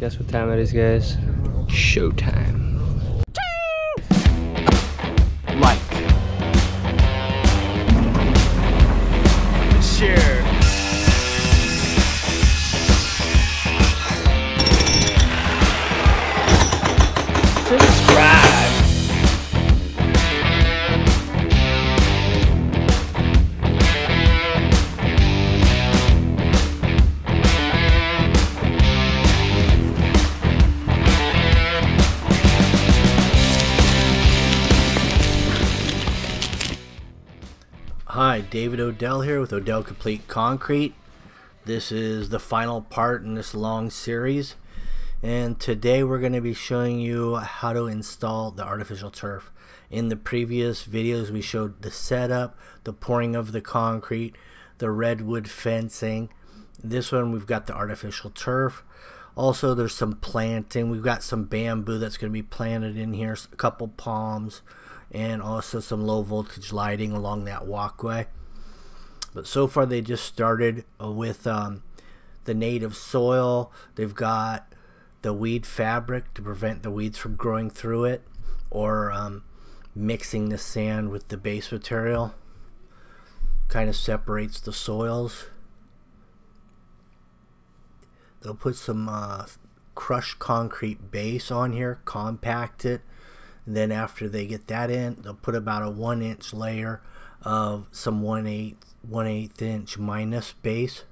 Guess what time it is, guys? Showtime. Like. Share. Subscribe. Hi, David Odell here with Odell Complete Concrete. This is the final part in this long series, and today we're going to be showing you how to install the artificial turf. In the previous videos we showed the setup, the pouring of the concrete, the redwood fencing. This one we've got the artificial turf. Also there's some planting. We've got some bamboo that's going to be planted in here, a couple palms, and also some low voltage lighting along that walkway. But so far they just started with the native soil. They've got the weed fabric to prevent the weeds from growing through it, or mixing the sand with the base material. Kind of separates the soils. They'll put some crushed concrete base on here, compact it. And then after they get that in, they'll put about a 1-inch layer of some 1/8 inch minus base.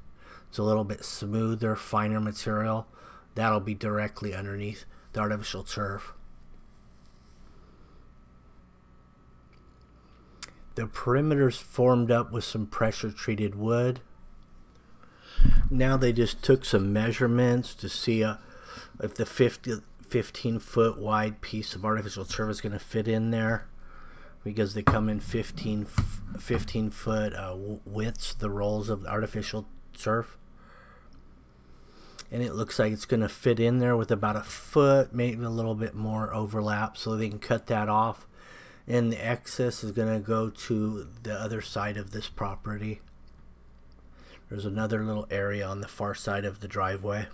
It's a little bit smoother, finer material. That'll be directly underneath the artificial turf. The perimeter's formed up with some pressure treated wood. Now they just took some measurements to see if the 15-foot wide piece of artificial turf is going to fit in there, because they come in 15-foot widths, the rolls of the artificial turf, and it looks like it's going to fit in there with about a foot, maybe a little bit more overlap, so they can cut that off, and the excess is going to go to the other side of this property. There's another little area on the far side of the driveway.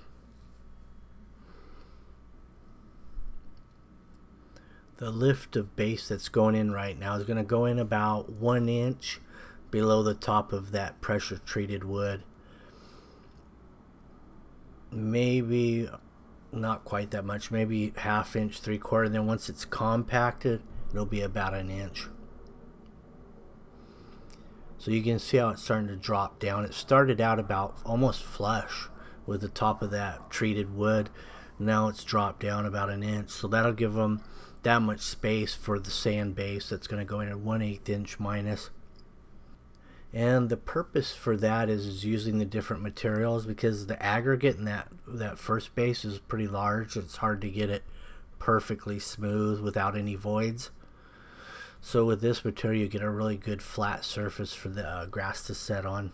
The lift of base that's going in right now is going to go in about 1 inch below the top of that pressure treated wood. Maybe not quite that much, maybe 1/2 inch, 3/4, and then once it's compacted it'll be about 1 inch. So you can see how it's starting to drop down. It started out about almost flush with the top of that treated wood. Now it's dropped down about 1 inch, so that'll give them that much space for the sand base that's going to go in at 1/8 inch minus. And the purpose for that is using the different materials, because the aggregate in that first base is pretty large. It's hard to get it perfectly smooth without any voids. So with this material you get a really good flat surface for the grass to set on.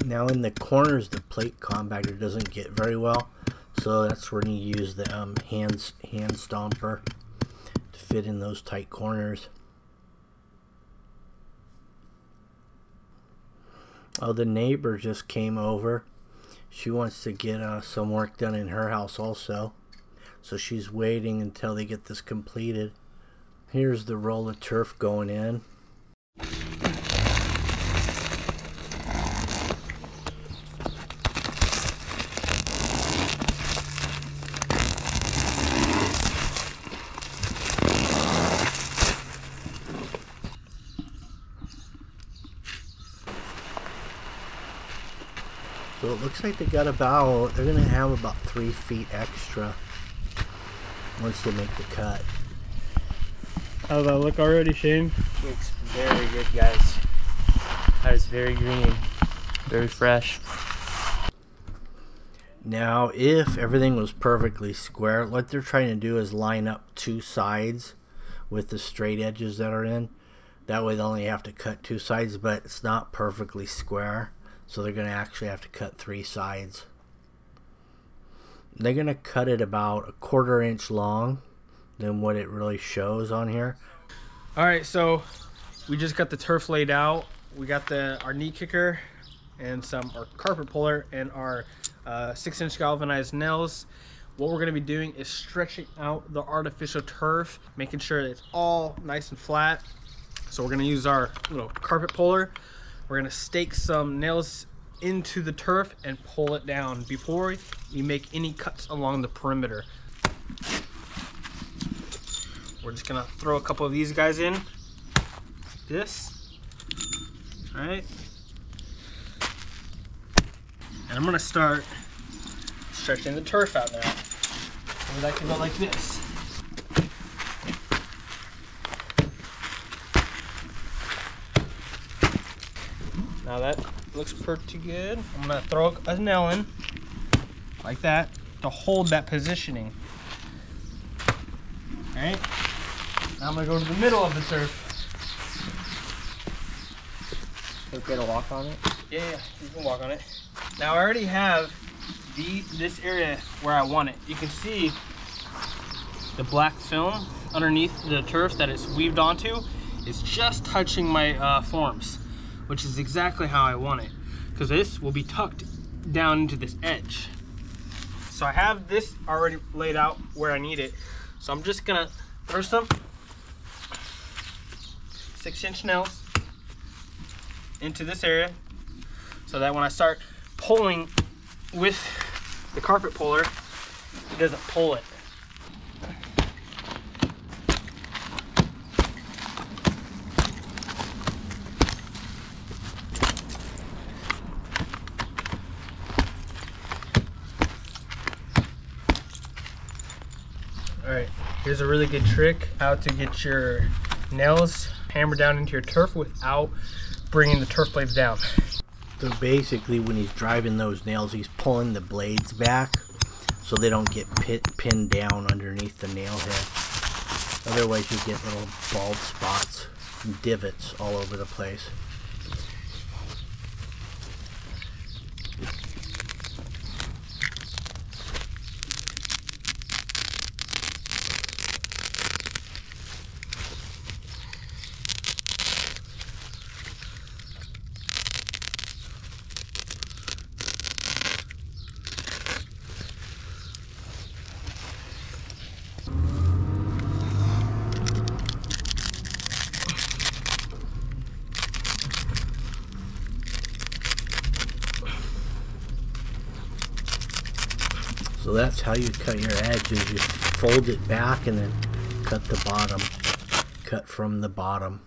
Now in the corners the plate compactor doesn't get very well, so that's where you use the hand stomper to fit in those tight corners. Oh, the neighbor just came over. She wants to get some work done in her house also, so she's waiting until they get this completed. Here's the roll of turf going in. So it looks like they're going to have about 3 feet extra once they make the cut. How does that look already, Shane? Looks very good, guys. That is very green, very fresh. Now if everything was perfectly square, what they're trying to do is line up 2 sides with the straight edges that are in. That way they only have to cut 2 sides, but it's not perfectly square. So they're going to actually have to cut 3 sides. They're going to cut it about 1/4 inch long than what it really shows on here. All right, so we just got the turf laid out. We got our knee kicker and our carpet puller and our 6-inch galvanized nails. What we're going to be doing is stretching out the artificial turf, making sure that it's all nice and flat. So we're going to use our little carpet puller. We're going to stake some nails into the turf and pull it down before you make any cuts along the perimeter. We're just going to throw a couple of these guys in. This. All right. And I'm going to start stretching the turf out now. We like to go like this. Now that looks pretty good. I'm gonna throw a nail in like that to hold that positioning. All right. Now I'm gonna go to the middle of the turf. Okay to walk on it? Yeah, you can walk on it. Now I already have this area where I want it. You can see the black film underneath the turf that it's weaved onto is just touching my forms, which is exactly how I want it, because this will be tucked down into this edge. So I have this already laid out where I need it. So I'm just gonna throw some 6-inch nails into this area so that when I start pulling with the carpet puller, it doesn't pull it. Alright, here's a really good trick how to get your nails hammered down into your turf without bringing the turf blades down. So basically when he's driving those nails, he's pulling the blades back so they don't get pinned down underneath the nail head. Otherwise you get little bald spots and divots all over the place. So that's how you cut your edges. You fold it back and then cut the bottom. Cut from the bottom.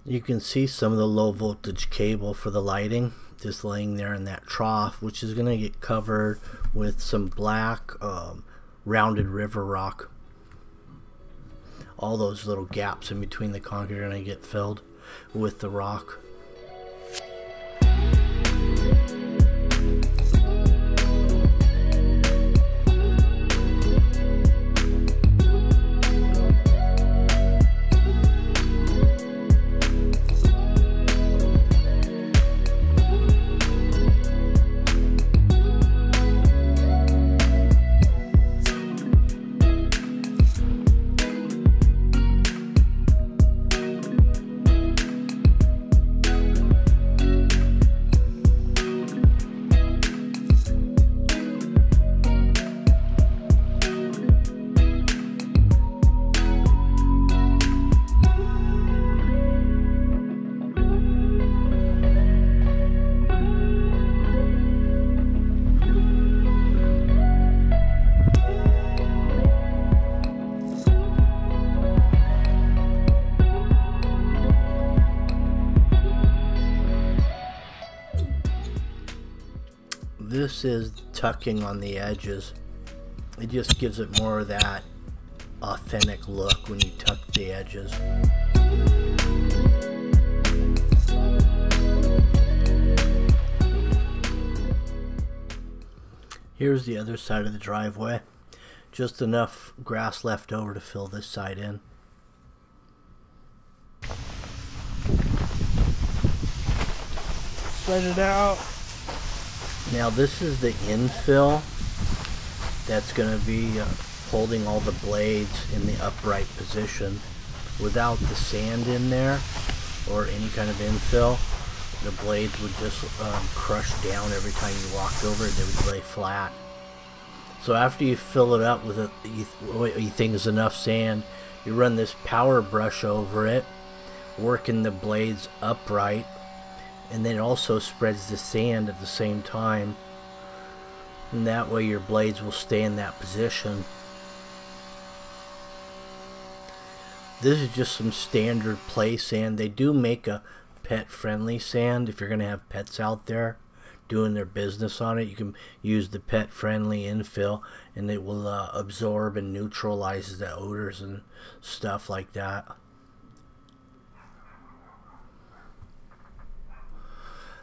You can see some of the low voltage cable for the lighting just laying there in that trough, which is going to get covered with some black rounded river rock. All those little gaps in between the concrete are going to get filled with the rock. This is tucking on the edges. It just gives it more of that authentic look when you tuck the edges. Here's the other side of the driveway. Just enough grass left over to fill this side in. Spread it out. Now this is the infill that's going to be holding all the blades in the upright position. Without the sand in there or any kind of infill, the blades would just crush down every time you walked over it. They would lay flat. So after you fill it up with what you think is enough sand, you run this power brush over it, working the blades upright, and then it also spreads the sand at the same time, and that way your blades will stay in that position. This is just some standard play sand. They do make a pet friendly sand. If you're going to have pets out there doing their business on it, you can use the pet friendly infill, and it will absorb and neutralize the odors and stuff like that.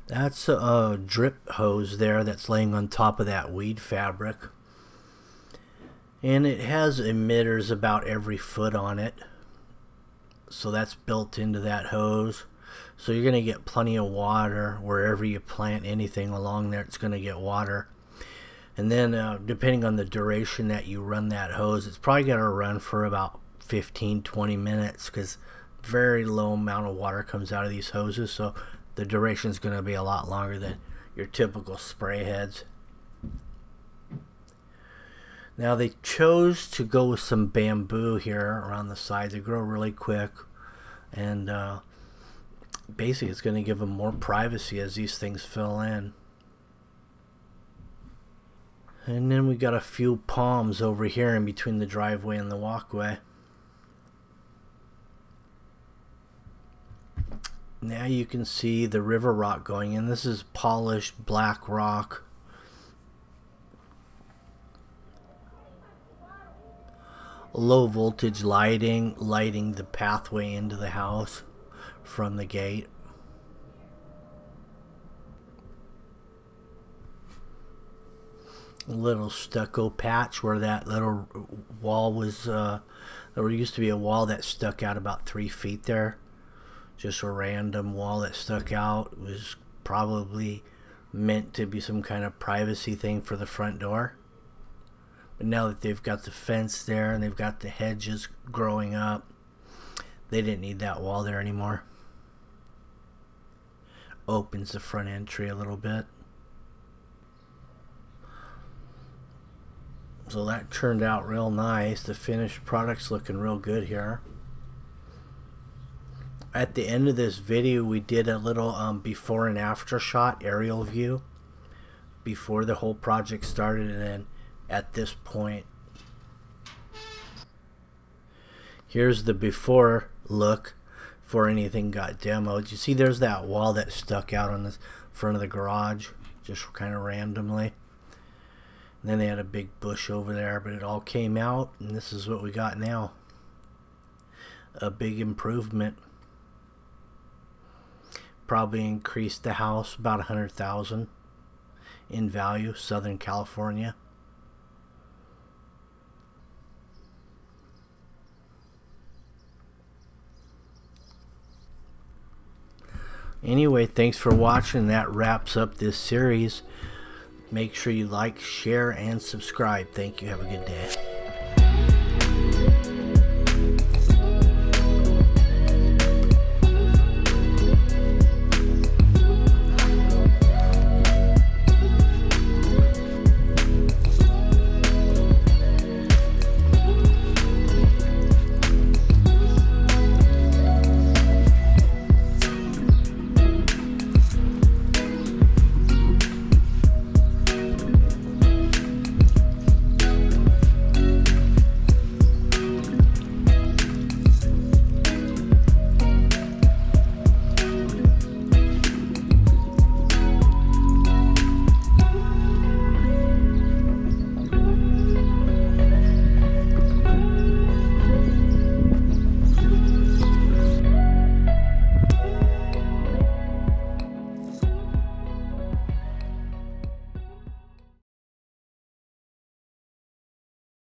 That's a drip hose there that's laying on top of that weed fabric, and it has emitters about every foot on it, so that's built into that hose. So you're going to get plenty of water wherever you plant anything along there. It's going to get water. And then depending on the duration that you run that hose, it's probably going to run for about 15-20 minutes, because very low amount of water comes out of these hoses, so the duration is going to be a lot longer than your typical spray heads. Now they chose to go with some bamboo here around the side. They grow really quick, and basically it's going to give them more privacy as these things fill in. And then we got a few palms over here in between the driveway and the walkway. Now you can see the river rock going in. This is polished black rock. Low voltage lighting the pathway into the house from the gate. A little stucco patch where that little wall was, there used to be a wall that stuck out about 3 feet there. Just a random wall that stuck out. It was probably meant to be some kind of privacy thing for the front door. But now that they've got the fence there and they've got the hedges growing up, they didn't need that wall there anymore. Opens the front entry a little bit. So that turned out real nice. The finished product's looking real good here. At the end of this video, we did a little before and after shot, aerial view, before the whole project started, and then at this point, here's the before look before anything got demoed. You see there's that wall that stuck out on the front of the garage, just kind of randomly. And then they had a big bush over there, but it all came out, and this is what we got now. A big improvement. Probably increased the house about $100,000 in value, Southern California. Anyway, thanks for watching. That wraps up this series. Make sure you like, share, and subscribe. Thank you. Have a good day.